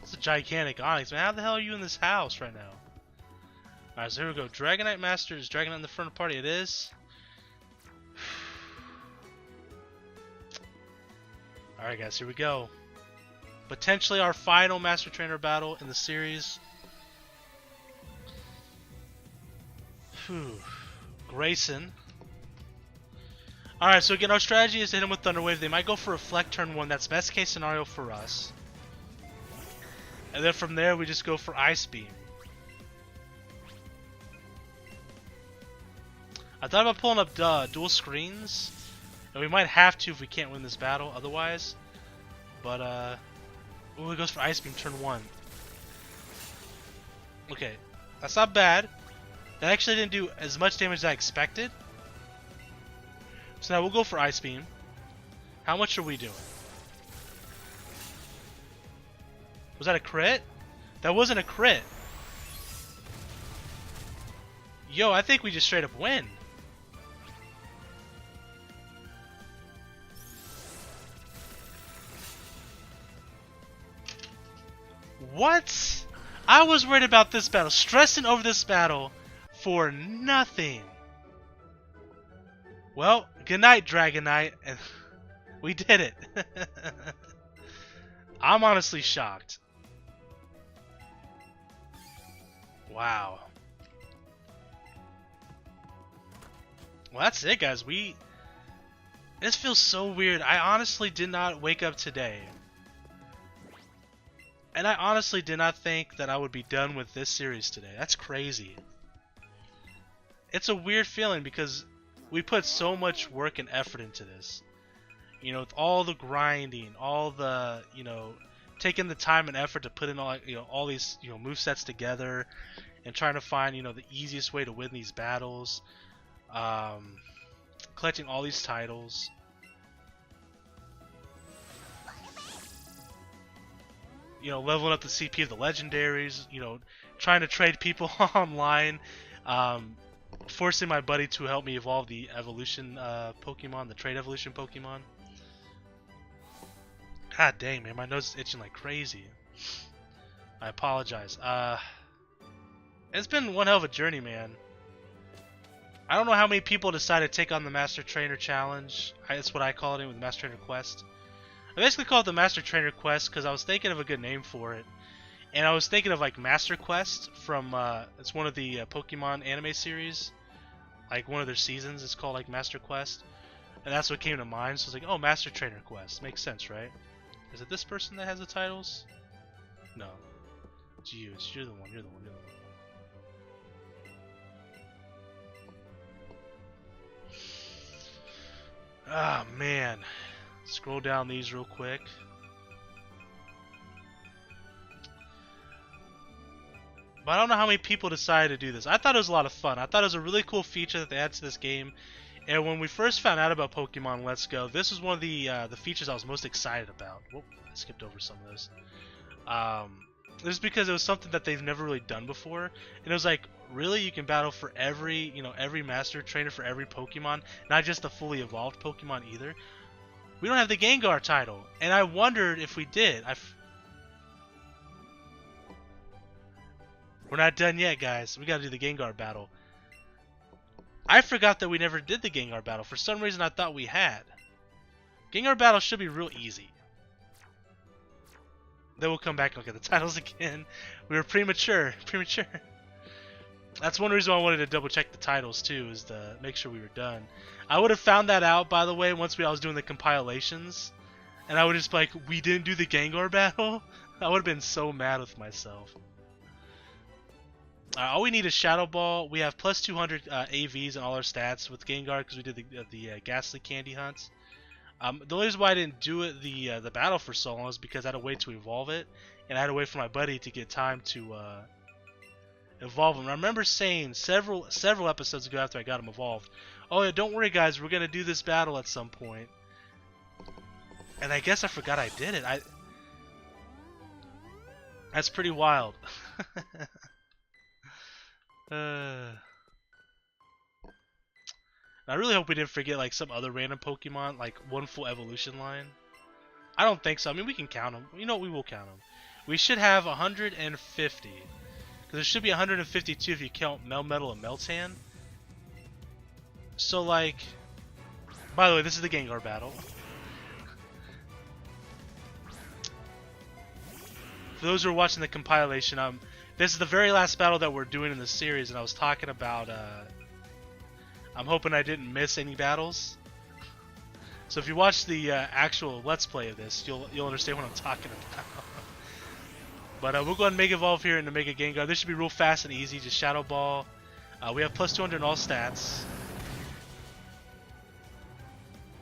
It's a gigantic Onyx, man. How the hell are you in this house right now? Alright, so here we go. Dragonite Master is Dragonite in the front of the party. It is. Alright, guys, here we go. Potentially our final Master Trainer battle in the series. Whew. Grayson. Alright, so again, our strategy is to hit him with Thunder Wave. They might go for Reflect turn 1. That's best case scenario for us. And then from there, we just go for Ice Beam. I thought about pulling up dual screens. And we might have to if we can't win this battle otherwise. But, ooh, it goes for Ice Beam turn 1. Okay, that's not bad. That actually didn't do as much damage as I expected. So now we'll go for Ice Beam. How much are we doing? Was that a crit? That wasn't a crit. Yo, I think we just straight up win. What? I was worried about this battle, stressing over this battle for nothing. Well, good night, Dragonite. We did it. I'm honestly shocked. Wow. Well, that's it, guys. This feels so weird. I honestly did not wake up today. And I honestly did not think that I would be done with this series today. That's crazy. It's a weird feeling because we put so much work and effort into this. You know, with all the grinding, all the, you know, taking the time and effort to put in all, you know, all these, you know, movesets together and trying to find, you know, the easiest way to win these battles. Collecting all these titles. You know, leveling up the CP of the legendaries, you know, trying to trade people online, forcing my buddy to help me evolve the evolution Pokemon, the trade evolution Pokemon. God dang, man, my nose is itching like crazy. I apologize. It's been one hell of a journey, man. I don't know how many people decided to take on the Master Trainer Challenge. That's what I call it with the Master Trainer Quest. I basically call it the Master Trainer Quest because I was thinking of a good name for it. And I was thinking of like Master Quest from, it's one of the Pokemon anime series. Like one of their seasons, it's called like Master Quest. And that's what came to mind, so I was like, oh, Master Trainer Quest. Makes sense, right? Is it this person that has the titles? No. It's you. You're the one. You're the one. You're the one. Ah, man. Scroll down these real quick. But I don't know how many people decided to do this. I thought it was a lot of fun. I thought it was a really cool feature that they added to this game. And when we first found out about Pokemon Let's Go, this was one of the features I was most excited about. Whoop, I skipped over some of those. This is because it was something that they've never really done before, and it was like, really, you can battle for every master trainer for every Pokemon, not just the fully evolved Pokemon either. We don't have the Gengar title, and I wondered if we did. We're not done yet, guys. We gotta do the Gengar battle. I forgot that we never did the Gengar battle. For some reason, I thought we had. Gengar battle should be real easy. Then we'll come back and look at the titles again. We were premature. That's one reason why I wanted to double check the titles too, is to make sure we were done. I would have found that out, by the way, once I was doing the compilations. And I would just be like, we didn't do the Gengar battle? I would have been so mad with myself. All we need is Shadow Ball. We have plus 200 AVs in all our stats with Gengar because we did the Ghastly Candy hunts. The only reason why I didn't do it the battle for so long is because I had to wait to evolve it, and I had to wait for my buddy to get time to evolve him. And I remember saying several episodes ago after I got him evolved, "Oh yeah, don't worry guys, we're gonna do this battle at some point." And I guess I forgot I did it. That's pretty wild. I really hope we didn't forget like some other random Pokemon, like one full evolution line. I don't think so. I mean, we can count them. You know what? We will count them. We should have 150. Because there should be 152 if you count Melmetal and Meltan. So, like... By the way, this is the Gengar battle. For those who are watching the compilation, this is the very last battle that we're doing in the series, and I was talking about, I'm hoping I didn't miss any battles. So if you watch the actual Let's Play of this, you'll understand what I'm talking about. But we'll go ahead and Mega Evolve here into Mega Gengar. This should be real fast and easy, just Shadow Ball. We have plus 200 in all stats.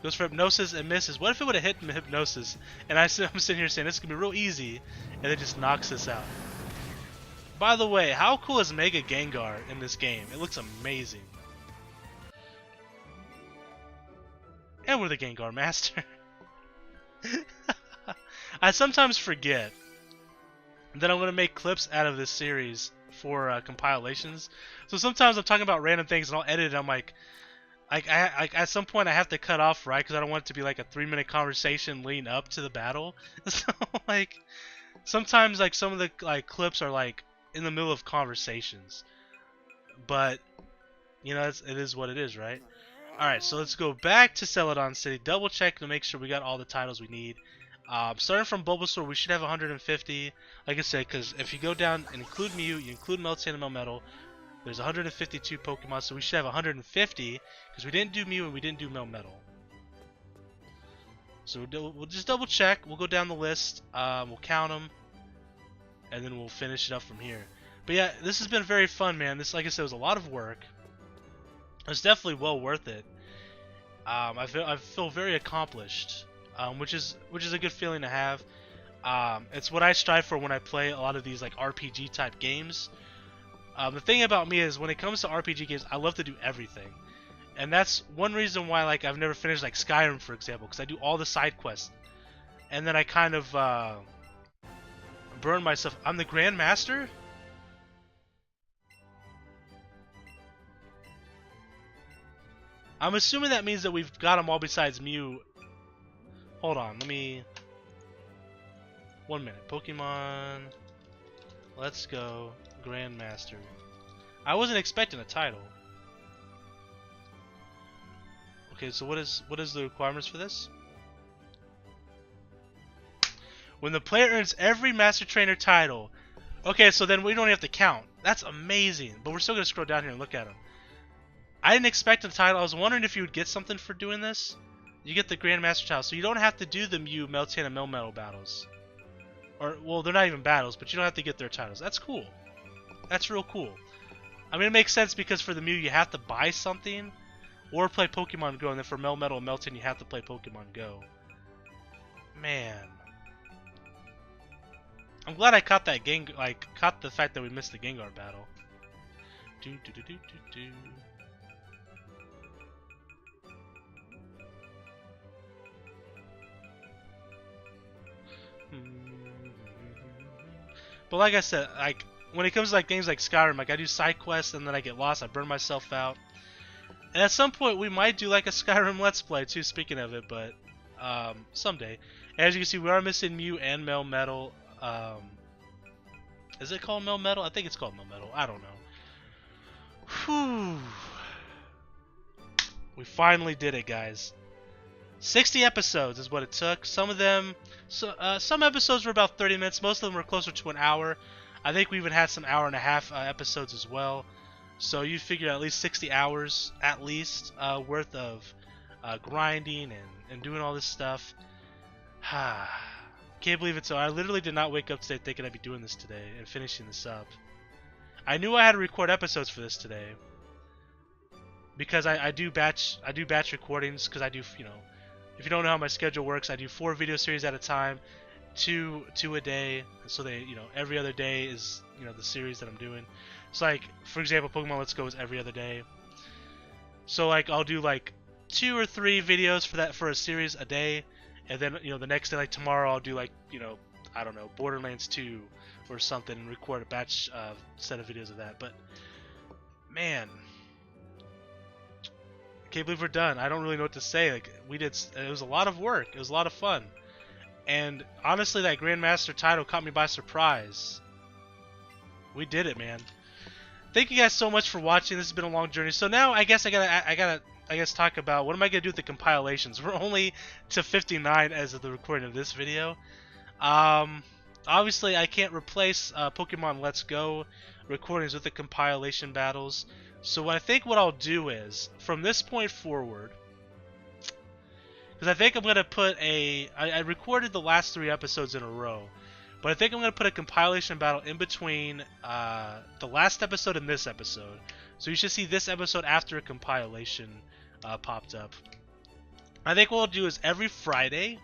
Goes for Hypnosis and misses. What if it would have hit Hypnosis? And I'm sitting here saying this is going to be real easy, and it just knocks us out. By the way, how cool is Mega Gengar in this game? It looks amazing. And we're the Gengar Master. I sometimes forget that I'm going to make clips out of this series for compilations. So sometimes I'm talking about random things and I'll edit it. I'm like at some point I have to cut off, right? Because I don't want it to be like a 3-minute conversation leading up to the battle. So like sometimes like some of the like clips are like in the middle of conversations. But you know, it is what it is, right? Alright, so let's go back to Celadon City, double check to make sure we got all the titles we need. Starting from Bulbasaur, we should have 150. Like I said, because if you go down and include Mew, you include Meltan and Melmetal, there's 152 Pokemon, so we should have 150, because we didn't do Mew and we didn't do Melmetal. So we'll just double check, we'll go down the list, we'll count them, and then we'll finish it up from here. But yeah, this has been very fun, man. This, like I said, was a lot of work. It's definitely well worth it. I feel very accomplished, which is a good feeling to have. It's what I strive for when I play a lot of these like RPG type games. The thing about me is when it comes to RPG games, I love to do everything, and that's one reason why like I've never finished like Skyrim, for example, because I do all the side quests, and then I kind of burn myself. I'm the Grand Master. I'm assuming that means that we've got them all besides Mew. Hold on, let me... 1 minute. Pokemon... Let's go. Grandmaster. I wasn't expecting a title. Okay, so what is the requirements for this? When the player earns every Master Trainer title. Okay, so then we don't have to count. That's amazing. But we're still going to scroll down here and look at them. I didn't expect a title. I was wondering if you would get something for doing this. You get the Grandmaster title, so you don't have to do the Mew, Meltan, and Melmetal battles. Or, well, they're not even battles, but you don't have to get their titles. That's cool. That's real cool. I mean, it makes sense because for the Mew, you have to buy something or play Pokemon Go, and then for Melmetal and Meltan, you have to play Pokemon Go. Man. I'm glad I caught that caught the fact that we missed the Gengar battle. But like I said, like when it comes to like games like Skyrim, like I do side quests and then I get lost, I burn myself out. And at some point we might do like a Skyrim Let's Play too, speaking of it, but someday. As you can see, we are missing Mew and Melmetal. Is it called Melmetal? I think it's called Melmetal. I don't know. Whew. We finally did it, guys. 60 episodes is what it took. Some of them, some episodes were about 30 minutes. Most of them were closer to an hour. I think we even had some hour and a half episodes as well. So you figure at least 60 hours, at least, worth of grinding and doing all this stuff. Can't believe it. So I literally did not wake up today thinking I'd be doing this today and finishing this up. I knew I had to record episodes for this today because I do batch recordings because I do, you know, if you don't know how my schedule works, I do 4 video series at a time, two a day. So they, you know, every other day is, you know, the series that I'm doing. So like, for example, Pokemon Let's Go is every other day. So like, I'll do like 2 or 3 videos for a series a day, and then, you know, the next day, like tomorrow, I'll do like, you know, I don't know, Borderlands 2 or something, and record a batch set of videos of that. But man, I can't believe we're done. I don't really know what to say. Like, it was a lot of work. It was a lot of fun. And honestly, that Grandmaster title caught me by surprise. We did it, man. Thank you guys so much for watching. This has been a long journey. So now I guess I gotta talk about what am I gonna do with the compilations. We're only to 59 as of the recording of this video. Obviously I can't replace Pokemon Let's Go recordings with the compilation battles. So I think what I'll do is, from this point forward, because I think I'm gonna put I recorded the last 3 episodes in a row. But I think I'm going to put a compilation battle in between the last episode and this episode. So you should see this episode after a compilation popped up. I think what we'll do is every Friday,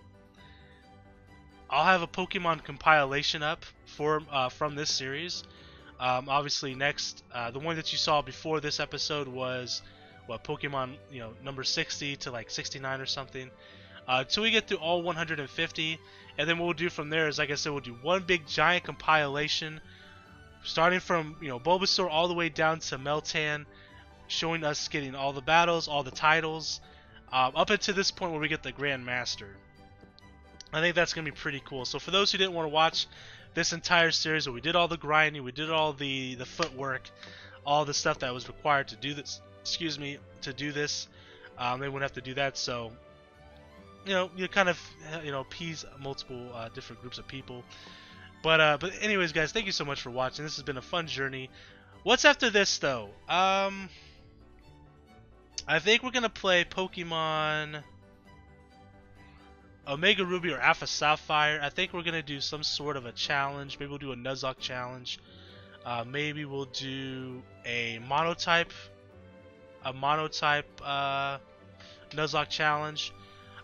I'll have a Pokemon compilation up from this series. Obviously next, the one that you saw before this episode was, what, Pokemon, you know, number 60 to like 69 or something. Until we get through all 150. And then what we'll do from there is, like I said, we'll do one big giant compilation, starting from, you know, Bulbasaur all the way down to Meltan, showing us getting all the battles, all the titles, up until this point where we get the Grandmaster. I think that's going to be pretty cool. So for those who didn't want to watch this entire series, where we did all the grinding, we did all the footwork, all the stuff that was required to do this, they wouldn't have to do that. So, you know, you kind of, you know, appease multiple different groups of people. But anyways, guys, thank you so much for watching. This has been a fun journey. What's after this, though? I think we're gonna play Pokemon Omega Ruby or Alpha Sapphire. I think we're gonna do some sort of a challenge. Maybe we'll do a Nuzlocke challenge. Maybe we'll do a monotype Nuzlocke challenge.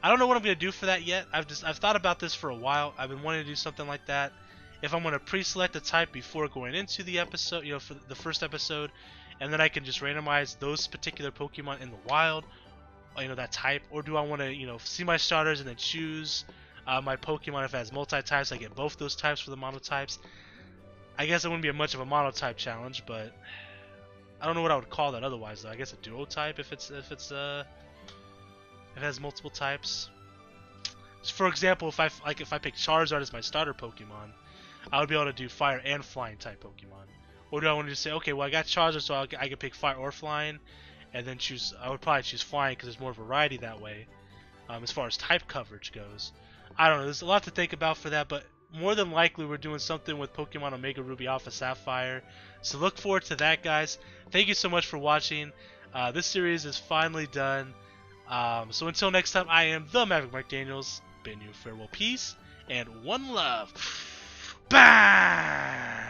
I don't know what I'm gonna do for that yet. I've thought about this for a while. I've been wanting to do something like that. If I'm gonna pre-select a type before going into the episode, you know, for the first episode, and then I can just randomize those particular Pokemon in the wild, you know, that type, or do I want to, you know, see my starters and then choose my Pokemon if it has multi-types? I get both those types for the monotypes. I guess it wouldn't be much of a monotype challenge, but I don't know what I would call that otherwise, though. I guess a duo type if it has multiple types. So for example, if I pick Charizard as my starter Pokemon, I would be able to do Fire and Flying type Pokemon. Or do I want to just say, okay, well I got Charizard, so I can pick Fire or Flying, and then choose. I would probably choose Flying because there's more variety that way, as far as type coverage goes. I don't know. There's a lot to think about for that, but more than likely we're doing something with Pokemon Omega Ruby Alpha Sapphire. So look forward to that, guys. Thank you so much for watching. This series is finally done. So until next time, I am the Maverick Mark Daniels. Bidding you farewell, peace, and one love. Bye.